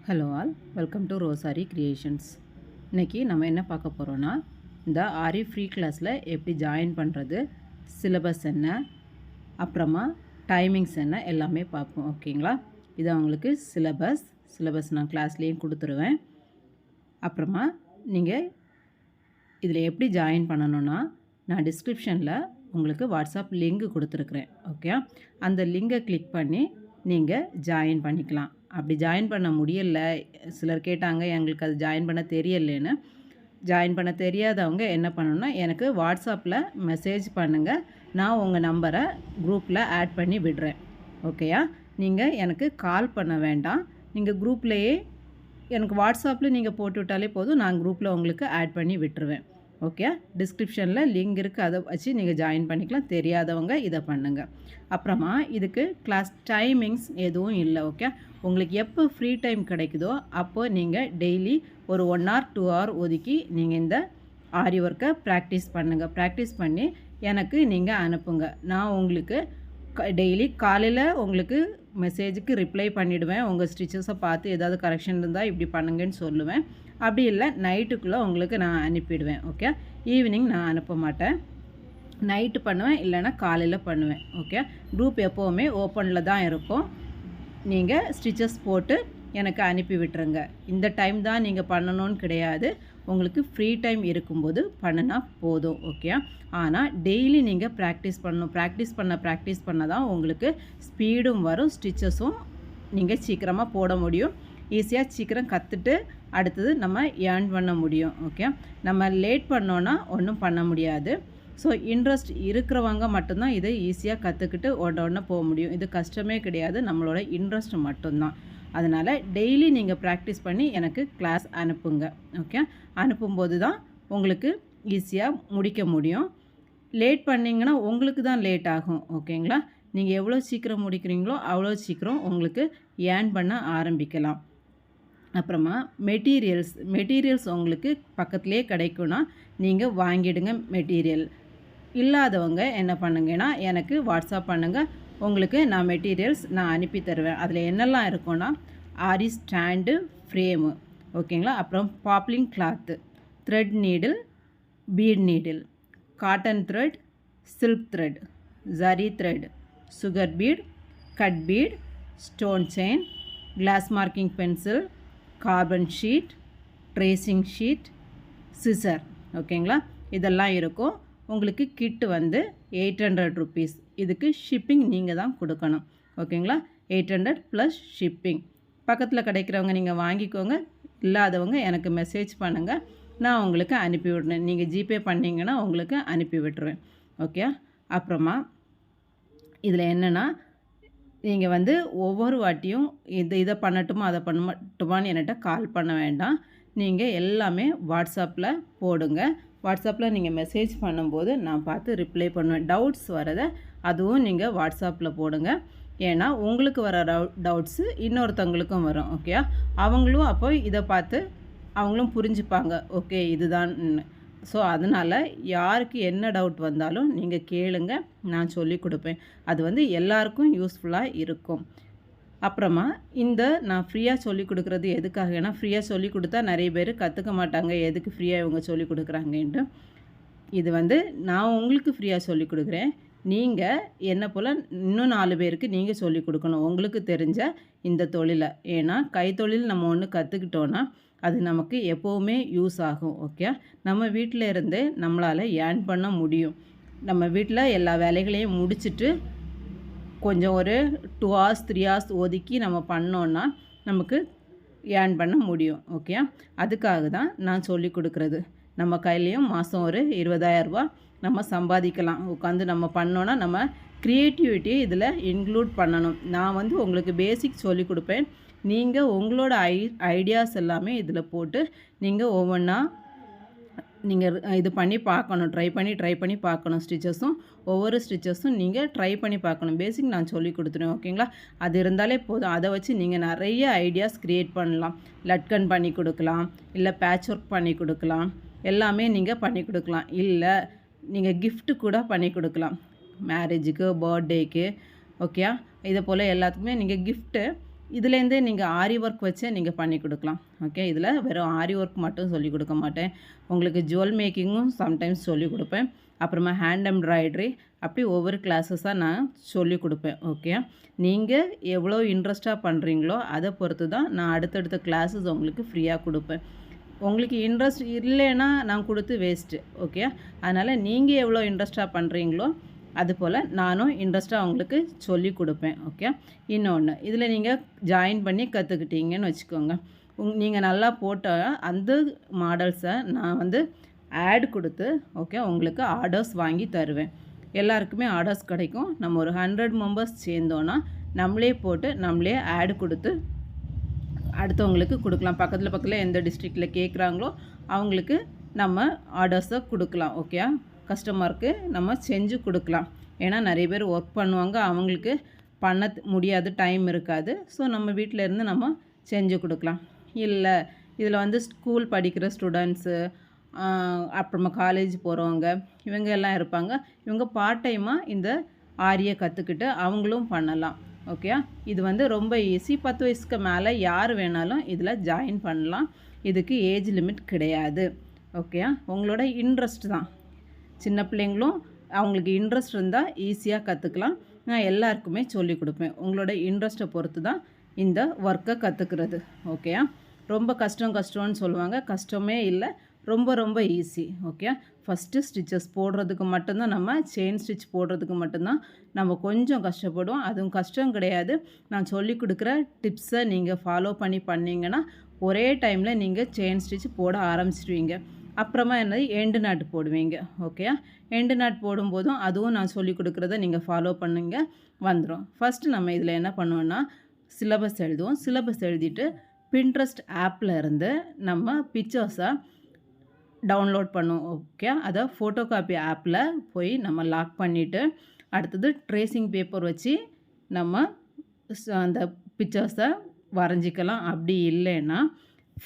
Hello all, welcome to Rosary Creations. இன்றைக்கி நம்ம என்ன பார்க்க போகிறோன்னா, இந்த ஆரி ஃப்ரீ கிளாஸில் எப்படி ஜாயின் பண்ணுறது, சிலபஸ் என்ன, அப்புறமா டைமிங்ஸ் என்ன எல்லாமே பார்ப்போம். ஓகேங்களா? இது அவங்களுக்கு சிலபஸ் நான் கிளாஸ்லேயும் கொடுத்துருவேன். அப்புறமா நீங்கள் இதில் எப்படி ஜாயின் பண்ணணுன்னா, நான் டிஸ்கிரிப்ஷனில் உங்களுக்கு வாட்ஸ்அப் லிங்க் கொடுத்துருக்குறேன். ஓகே, அந்த லிங்கை கிளிக் பண்ணி நீங்கள் ஜாயின் பண்ணிக்கலாம். அப்படி ஜாயின் பண்ண முடியலை, சிலர் கேட்டாங்க எங்களுக்கு அது ஜாயின் பண்ண தெரியலேன்னு. ஜாயின் பண்ண தெரியாதவங்க என்ன பண்ணணுன்னா, எனக்கு வாட்ஸ்அப்பில் மெசேஜ் பண்ணுங்கள். நான் உங்கள் நம்பரை குரூப்பில் ஆட் பண்ணி விடுறேன். ஓகேயா? நீங்கள் எனக்கு கால் பண்ண வேண்டாம். நீங்கள் குரூப்லேயே எனக்கு வாட்ஸ்அப்பில் நீங்கள் போட்டு விட்டாலே போதும், நான் குரூப்பில் உங்களுக்கு ஆட் பண்ணி விட்டுருவேன். ஓகே, டிஸ்கிரிப்ஷனில் லிங்க் இருக்குது, அதை வச்சு நீங்கள் ஜாயின் பண்ணிக்கலாம். தெரியாதவங்க இதை பண்ணுங்கள். அப்புறமா இதுக்கு கிளாஸ் டைமிங்ஸ் எதுவும் இல்லை. ஓகே, உங்களுக்கு எப்போ ஃப்ரீ டைம் கிடைக்குதோ அப்போது நீங்கள் டெய்லி ஒரு 1 hour 2 hour ஒதுக்கி நீங்கள் இந்த ஆரி ஒர்க்கை ப்ராக்டிஸ் பண்ணுங்கள். ப்ராக்டிஸ் பண்ணி எனக்கு நீங்கள் அனுப்புங்க. நான் உங்களுக்கு டெய்லி காலையில் உங்களுக்கு மெசேஜுக்கு ரிப்ளை பண்ணிவிடுவேன். உங்கள் ஸ்டிச்சஸை பார்த்து ஏதாவது கரெக்ஷன் இருந்தால் இப்படி பண்ணுங்கன்னு சொல்லுவேன். அப்படி இல்லை நைட்டுக்குள்ளே உங்களுக்கு நான் அனுப்பிடுவேன். ஓகே, ஈவினிங் நான் அனுப்ப மாட்டேன், நைட்டு பண்ணுவேன், இல்லைனா காலையில் பண்ணுவேன். ஓகே, குரூப் எப்போவுமே ஓப்பனில் தான் இருக்கும். நீங்கள் ஸ்டிச்சஸ் போட்டு எனக்கு அனுப்பி விட்டுருங்க. இந்த டைம் தான் நீங்கள் பண்ணணும்னு கிடையாது, உங்களுக்கு ஃப்ரீ டைம் இருக்கும்போது பண்ணினா போதும். ஓகே, ஆனால் டெய்லி நீங்கள் ப்ராக்டிஸ் பண்ணணும். ப்ராக்டிஸ் பண்ண தான் உங்களுக்கு ஸ்பீடும் வரும், ஸ்டிச்சஸும் நீங்கள் சீக்கிரமாக போட முடியும். ஈஸியாக சீக்கிரம் கற்றுட்டு அடுத்தது நம்ம ஏர்ன் பண்ண முடியும். ஓகே, நம்ம லேட் பண்ணோன்னா ஒன்றும் பண்ண முடியாது. ஸோ இன்ட்ரெஸ்ட் இருக்கிறவங்க மட்டும்தான் இதை ஈஸியாக கற்றுக்கிட்டு உடனே போக முடியும். இது கஷ்டமே கிடையாது, நம்மளோட இன்ட்ரெஸ்ட் மட்டும்தான். அதனால் டெய்லி நீங்கள் ப்ராக்டிஸ் பண்ணி எனக்கு கிளாஸ் அனுப்புங்க. ஓகே, அனுப்பும்போது தான் உங்களுக்கு ஈஸியாக முடிக்க முடியும். லேட் பண்ணிங்கன்னா உங்களுக்கு தான் லேட் ஆகும். ஓகேங்களா? நீங்கள் எவ்வளோ சீக்கிரம் முடிக்கிறீங்களோ அவ்வளோ சீக்கிரம் உங்களுக்கு ஏர்ன் பண்ண ஆரம்பிக்கலாம். அப்புறமா மெட்டீரியல்ஸ் உங்களுக்கு பக்கத்துலேயே கிடைக்கும்னா நீங்கள் வாங்கிடுங்க. மெட்டீரியல் இல்லாதவங்க என்ன பண்ணுங்கன்னா எனக்கு வாட்ஸ்அப் பண்ணுங்கள், உங்களுக்கு நான் மெட்டீரியல்ஸ் நான் அனுப்பி தருவேன். அதில் என்னெல்லாம் இருக்குன்னா, ஆரி ஸ்டாண்டு, ஃப்ரேமு, ஓகேங்களா, அப்புறம் poplin cloth, thread needle, bead needle, cotton thread, silk thread, zari thread, sugar bead, cut bead, stone chain, glass marking pencil, carbon sheet, tracing sheet, scissor, ஓகேங்களா, இதெல்லாம் இருக்கும். உங்களுக்கு கிட்டு வந்து 800 ருபீஸ். இதுக்கு ஷிப்பிங் நீங்கள் தான் கொடுக்கணும். ஓகேங்களா, 800 ப்ளஸ் ஷிப்பிங். பக்கத்தில் கிடைக்கிறவங்க நீங்கள் வாங்கிக்கோங்க, இல்லாதவங்க எனக்கு மெசேஜ் பண்ணுங்கள், நான் உங்களுக்கு அனுப்பி விட்றேன். நீங்கள் ஜிபே பண்ணிங்கன்னா உங்களுக்கு அனுப்பி விட்டுருவேன். ஓகே, அப்புறமா இதில் என்னென்னா, நீங்கள் வந்து ஒவ்வொரு வாட்டியும் இதை பண்ணட்டுமா அதை பண்ணட்டுமான்னு என்கிட்ட கால் பண்ண வேண்டாம். நீங்கள் எல்லாமே வாட்ஸ்அப்பில் போடுங்க. வாட்ஸ்அப்பில் நீங்கள் மெசேஜ் பண்ணும்போது நான் பார்த்து ரிப்ளை பண்ணுவேன். டவுட்ஸ் வரதை அதுவும் நீங்கள் வாட்ஸ்அப்பில் போடுங்க. ஏன்னா உங்களுக்கு வர டவுட்ஸு இன்னொருத்தவங்களுக்கும் வரும். ஓகே, அவங்களும் அப்போ இதை பார்த்து அவங்களும் புரிஞ்சுப்பாங்க, ஓகே இதுதான். ஸோ அதனால் யாருக்கு என்ன டவுட் வந்தாலும் நீங்கள் கேளுங்க, நான் சொல்லி கொடுப்பேன். அது வந்து எல்லாருக்கும் யூஸ்ஃபுல்லாக இருக்கும். அப்புறமா நான் ஃப்ரீயாக சொல்லி கொடுக்குறது எதுக்காக, ஏன்னா ஃப்ரீயாக சொல்லி கொடுத்தா நிறைய பேர் கற்றுக்க மாட்டாங்க, எதுக்கு ஃப்ரீயாக இவங்க சொல்லி கொடுக்குறாங்கன்ட்டு. இது வந்து நான் உங்களுக்கு ஃப்ரீயாக சொல்லி கொடுக்குறேன். நீங்கள் என்ன போல் இன்னும் 4 பேருக்கு நீங்கள் சொல்லி கொடுக்கணும் உங்களுக்கு தெரிஞ்ச இந்த தொழிலை. ஏன்னா கைத்தொழில் நம்ம ஒன்று கற்றுக்கிட்டோன்னா அது நமக்கு எப்போவுமே யூஸ் ஆகும். ஓகே, நம்ம வீட்டில் இருந்தே நம்மளால் ஏர்ன் பண்ண முடியும். நம்ம வீட்டில் எல்லா வேலைகளையும் முடிச்சுட்டு கொஞ்சம் ஒரு 2 hours 3 hours ஒதுக்கி நம்ம பண்ணோன்னா நமக்கு ஏர்ன் பண்ண முடியும். ஓகே, அதுக்காக தான் நான் சொல்லி கொடுக்குறது. நம்ம கையிலையும் மாதம் ஒரு 20,000 ரூபா நம்ம சம்பாதிக்கலாம். உட்காந்து நம்ம பண்ணோன்னா நம்ம க்ரியேட்டிவிட்டியை இதில் இன்க்ளூட் பண்ணணும். நான் வந்து உங்களுக்கு பேசிக் சொல்லி கொடுப்பேன், நீங்கள் உங்களோட ஐடியாஸ் எல்லாமே இதில் போட்டு நீங்கள் ஒவ்வொன்றா நீங்கள் இது பண்ணி பார்க்கணும். ட்ரை பண்ணி பார்க்கணும். ஒவ்வொரு ஸ்டிச்சஸும் நீங்கள் ட்ரை பண்ணி பார்க்கணும். பேசிக் நான் சொல்லி கொடுத்துருவேன். ஓகேங்களா, அது இருந்தாலே போதும். அதை வச்சு நீங்கள் நிறைய ஐடியாஸ் க்ரியேட் பண்ணலாம். லட்கன் பண்ணி கொடுக்கலாம், இல்லை பேட்ச் ஒர்க் பண்ணி கொடுக்கலாம், எல்லாமே நீங்கள் பண்ணி கொடுக்கலாம். இல்லை நீங்கள் கிஃப்ட்டு கூட பண்ணி கொடுக்கலாம், மேரேஜுக்கு, பர்த்டேக்கு. ஓகே, இதை போல் எல்லாத்துக்குமே நீங்கள் கிஃப்ட்டு இதுலேருந்தே நீங்கள் ஆரி ஒர்க் வச்சே நீங்கள் பண்ணி கொடுக்கலாம். ஓகே, இதில் வெறும் ஆரி ஒர்க் மட்டும் சொல்லிக் கொடுக்க மாட்டேன், உங்களுக்கு ஜுவல் மேக்கிங்கும் சம்டைம்ஸ் சொல்லிக் கொடுப்பேன். அப்புறமா ஹேண்ட் எம்ப்ராய்டரி, அப்படி ஒவ்வொரு கிளாஸஸாக நான் சொல்லிக் கொடுப்பேன். ஓகே, நீங்கள் எவ்வளோ இன்ட்ரெஸ்ட்டாக பண்ணுறீங்களோ அதை பொறுத்து தான் நான் அடுத்தடுத்த கிளாஸஸ் உங்களுக்கு ஃப்ரீயாக கொடுப்பேன். உங்களுக்கு இன்ட்ரெஸ்ட் இல்லைன்னா நான் கொடுத்து வேஸ்ட்டு. ஓகே, அதனால் நீங்கள் எவ்வளோ இன்ட்ரெஸ்ட்டாக பண்ணுறீங்களோ அதுபோல் நானும் இன்ட்ரெஸ்ட்டாக உங்களுக்கு சொல்லி கொடுப்பேன். ஓகே, இன்னொன்று இதில் நீங்கள் ஜாயின் பண்ணி கற்றுக்கிட்டீங்கன்னு வச்சுக்கோங்க, நீங்கள் நல்லா போட்ட அந்த மாடல்ஸை நான் வந்து ஆட் கொடுத்து ஓகே உங்களுக்கு ஆர்டர்ஸ் வாங்கி தருவேன். எல்லாருக்குமே ஆர்டர்ஸ் கிடைக்கும். நம்ம ஒரு 100 மெம்பர்ஸ் சேர்ந்தோன்னா நம்மளே போட்டு நம்மளே ஆட் கொடுத்து அடுத்தவங்களுக்கு கொடுக்கலாம். பக்கத்தில் எந்த டிஸ்ட்ரிக்டில் கேட்குறாங்களோ அவங்களுக்கு நம்ம ஆர்டர்ஸை கொடுக்கலாம். ஓகே, கஸ்டமருக்கு நம்ம செஞ்சு கொடுக்கலாம். ஏன்னா நிறைய பேர் ஒர்க் பண்ணுவாங்க, அவங்களுக்கு பண்ண முடியாது, டைம் இருக்காது. ஸோ நம்ம வீட்டில் இருந்து நம்ம செஞ்சு கொடுக்கலாம். இல்லை இதில் வந்து ஸ்கூல் படிக்கிற ஸ்டூடெண்ட்ஸு, அப்புறமா காலேஜ் போகிறவங்க, இவங்க எல்லாம் இருப்பாங்க. இவங்க பார்ட் டைமாக இந்த ஆரியை கற்றுக்கிட்டு அவங்களும் பண்ணலாம். ஓகே, இது வந்து ரொம்ப ஈஸி. 10 வயசுக்கு மேலே யார் வேணாலும் இதில் ஜாயின் பண்ணலாம். இதுக்கு ஏஜ் லிமிட் கிடையாது. ஓகே, உங்களோட இன்ட்ரெஸ்ட் தான். சின்ன பிள்ளைங்களும் அவங்களுக்கு இன்ட்ரெஸ்ட் இருந்தால் ஈஸியாக கற்றுக்கலாம். நான் எல்லாருக்குமே சொல்லிக் கொடுப்பேன். உங்களோட இன்ட்ரெஸ்ட்டை பொறுத்து தான் இந்த ஒர்க்கை கற்றுக்கிறது. ஓகே, ரொம்ப கஷ்டம்னு சொல்லுவாங்க, கஷ்டமே இல்லை, ரொம்ப ஈஸி. ஓகே, ஃபஸ்ட்டு ஸ்டிச்சஸ் போடுறதுக்கு மட்டும்தான், நம்ம செயின் ஸ்டிச் போடுறதுக்கு மட்டும்தான் நம்ம கொஞ்சம் கஷ்டப்படுவோம். அதுவும் கஷ்டம் கிடையாது. நான் சொல்லிக் கொடுக்குற டிப்ஸை நீங்கள் ஃபாலோ பண்ணிங்கன்னா ஒரே டைமில் நீங்கள் செயின் ஸ்டிச் போட ஆரம்பிச்சிடுவீங்க. அப்புறமா என்னது எண்டு நாட் போடுவீங்க. ஓகே, எண்டு நாட் போடும்போதும் அதுவும் நான் சொல்லிக் கொடுக்குறத நீங்கள் ஃபாலோ பண்ணுங்க, வந்துடும். ஃபஸ்ட்டு நம்ம இதில் என்ன பண்ணுவோன்னா சிலபஸ் எழுதுவோம். சிலபஸ் எழுதிட்டு பின்ட்ரெஸ்ட் ஆப்பில் இருந்து நம்ம பிக்சர்ஸை டவுன்லோட் பண்ணுவோம். ஓகே, அதை ஃபோட்டோ காப்பி ஆப்பில் போய் நம்ம லாக் பண்ணிவிட்டு அடுத்தது ட்ரேசிங் பேப்பர் வச்சு நம்ம அந்த பிக்சர்ஸை வரைஞ்சிக்கலாம். அப்படி இல்லைன்னா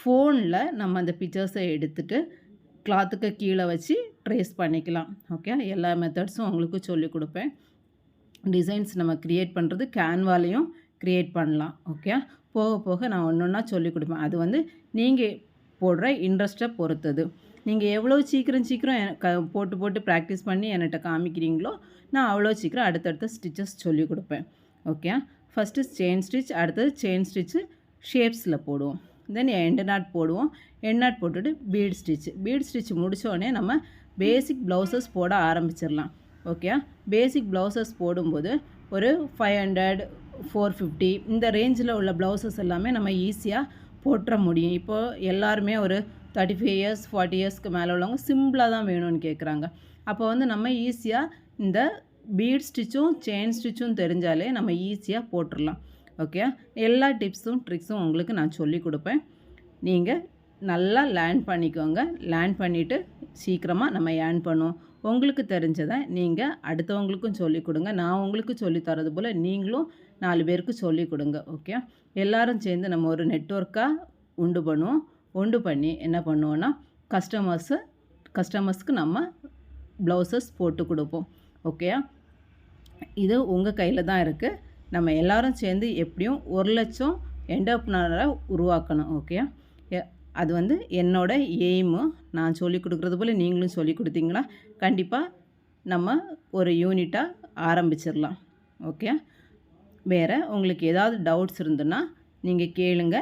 ஃபோனில் நம்ம அந்த பிக்சர்ஸை எடுத்துகிட்டு கிளாத்துக்கு கீழே வச்சு ட்ரேஸ் பண்ணிக்கலாம். ஓகே, எல்லா மெத்தட்ஸும் உங்களுக்கு சொல்லிக் கொடுப்பேன். டிசைன்ஸ் நம்ம க்ரியேட் பண்ணுறது கேன்வாலையும் க்ரியேட் பண்ணலாம். ஓகே, போக போக நான் ஒன்று ஒன்றா சொல்லிக் கொடுப்பேன். அது வந்து நீங்கள் போடுற இன்ட்ரெஸ்ட்டை பொறுத்தது. நீங்கள் எவ்வளோ சீக்கிரம் போட்டு ப்ராக்டிஸ் பண்ணி என்கிட்ட காமிக்கிறீங்களோ நான் அவ்வளோ சீக்கிரம் அடுத்தடுத்த ஸ்டிச்சஸ் சொல்லிக் கொடுப்பேன். ஓகே, ஃபஸ்ட்டு செயின் ஸ்டிச், அடுத்தது செயின் ஸ்டிச்சு ஷேப்ஸில் போடுவோம். தென் எண்டு நாட் போடுவோம். எண்ட் நாட் போட்டுட்டு பீட் ஸ்டிச் முடித்தோடனே நம்ம பேசிக் ப்ளவுசஸ் போட ஆரம்பிச்சிடலாம். ஓகே, பேசிக் ப்ளவுசஸ் போடும்போது ஒரு 500, 450 இந்த ரேஞ்சில் உள்ள ப்ளவுசஸ் எல்லாமே நம்ம ஈஸியாக போட்டுற முடியும். இப்போது எல்லாருமே ஒரு 35 இயர்ஸ் 40 இயர்ஸ்க்கு மேலே உள்ளவங்க சிம்பிளாக தான் வேணும்னு கேட்குறாங்க. அப்போ வந்து நம்ம ஈஸியாக இந்த பீட் ஸ்டிச்சும் செயின் ஸ்டிச்சும் தெரிஞ்சாலே நம்ம ஈஸியாக போட்டுடலாம். ஓகே, எல்லா டிப்ஸும் ட்ரிக்ஸும் உங்களுக்கு நான் சொல்லி கொடுப்பேன். நீங்கள் நல்லா லேர்ன் பண்ணிக்கோங்க. லேர்ன் பண்ணிவிட்டு சீக்கிரமாக நம்ம ஏர்ன் பண்ணுவோம். உங்களுக்கு தெரிஞ்சதை நீங்கள் அடுத்தவங்களுக்கும் சொல்லிக் கொடுங்க. நான் உங்களுக்கு சொல்லித்தரது போல் நீங்களும் 4 பேருக்கு சொல்லிக் கொடுங்க. ஓகே, எல்லோரும் சேர்ந்து நம்ம ஒரு நெட்வொர்க்காக உண்டு பண்ணி என்ன பண்ணுவோன்னா கஸ்டமர்ஸ்க்கு நம்ம ப்ளவுசஸ் போட்டு கொடுப்போம். ஓகே, இது உங்கள் கையில் தான் இருக்குது. நம்ம எல்லோரும் சேர்ந்து எப்படியும் 1 லட்சம் என்டர்ப்ரனரை உருவாக்கணும். ஓகே, அது வந்து என்னோட எய்மு. நான் சொல்லிக் கொடுக்குறது போல் நீங்களும் சொல்லிக் கொடுத்தீங்கன்னா கண்டிப்பாக நம்ம ஒரு யூனிட்டாக ஆரம்பிச்சிடலாம். ஓகே, வேறு உங்களுக்கு ஏதாவது டவுட்ஸ் இருந்துன்னா நீங்கள் கேளுங்க,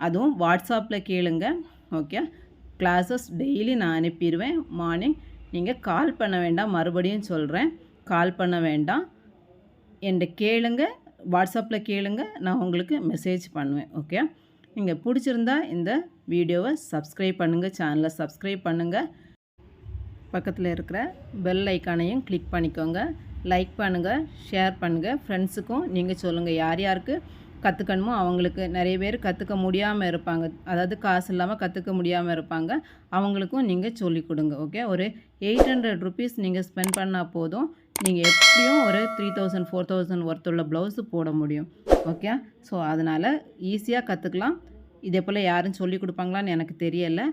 அதுவும் வாட்ஸ்அப்பில் கேளுங்க. ஓகே, கிளாஸஸ் டெய்லி நான் அனுப்பிடுவேன். மார்னிங் நீங்கள் கால் பண்ண வேண்டாம், மறுபடியும் சொல்கிறேன், கால் பண்ண வேண்டாம், என்கிட்ட கேளுங்க, வாட்ஸ்அப்பில் கேளுங்க, நான் உங்களுக்கு மெசேஜ் பண்ணுவேன். ஓகே, நீங்கள் பிடிச்சிருந்தா இந்த வீடியோவை சப்ஸ்கிரைப் பண்ணுங்கள், சேனலை சப்ஸ்கிரைப் பண்ணுங்கள், பக்கத்தில் இருக்கிற பெல் ஐக்கானையும் கிளிக் பண்ணிக்கோங்க, லைக் பண்ணுங்கள், ஷேர் பண்ணுங்கள், ஃப்ரெண்ட்ஸுக்கும் நீங்கள் சொல்லுங்கள். யார் யாருக்கு கற்றுக்கணுமோ அவங்களுக்கு. நிறைய பேர் கற்றுக்க முடியாமல் இருப்பாங்க, அதாவது காசு இல்லாமல் கற்றுக்க முடியாமல் இருப்பாங்க, அவங்களுக்கும் நீங்கள் சொல்லிக் கொடுங்க. ஓகே, ஒரு 800 ருபீஸ் நீங்கள் ஸ்பெண்ட் பண்ணால் போதும், நீங்கள் எப்படியும் ஒரு 3000 4000 ஒர்த்துள்ள ப்ளவுஸு போட முடியும். ஓகே, ஸோ அதனால் ஈஸியாக கற்றுக்கலாம். இதே போல் யாரும் சொல்லிக் கொடுப்பாங்களான்னு எனக்கு தெரியலை.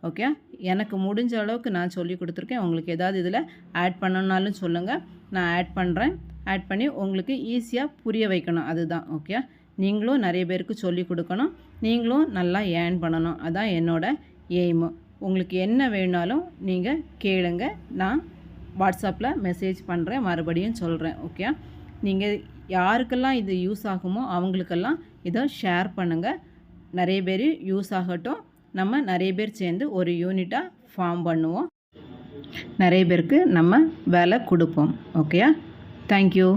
ஓகே, எனக்கு முடிஞ்ச அளவுக்கு நான் சொல்லி கொடுத்துருக்கேன். உங்களுக்கு ஏதாவது இதில் ஆட் பண்ணணுன்னாலும் சொல்லுங்கள், நான் ஆட் பண்ணுறேன். ஆட் பண்ணி உங்களுக்கு ஈஸியாக புரிய வைக்கணும், அதுதான். ஓகே, நீங்களும் நிறைய பேருக்கு சொல்லிக் கொடுக்கணும், நீங்களும் நல்லா ஏர்ன் பண்ணணும். அதான் என்னோட எய்மு. உங்களுக்கு என்ன வேணாலும் நீங்கள் கேளுங்க, நான் வாட்ஸ்அப்பில் மெசேஜ் பண்ணுறேன், மறுபடியும் சொல்கிறேன். ஓகே, நீங்கள் யாருக்கெல்லாம் இது யூஸ் ஆகுமோ அவங்களுக்கெல்லாம் இதை ஷேர் பண்ணுங்கள். நிறைய பேர் யூஸ் ஆகட்டும். நம்ம நிறைய பேர் சேர்ந்து ஒரு யூனிட்டாக ஃபார்ம் பண்ணுவோம். நிறைய பேருக்கு நம்ம வேலை கொடுப்போம். ஓகேயா? தேங்க்யூ.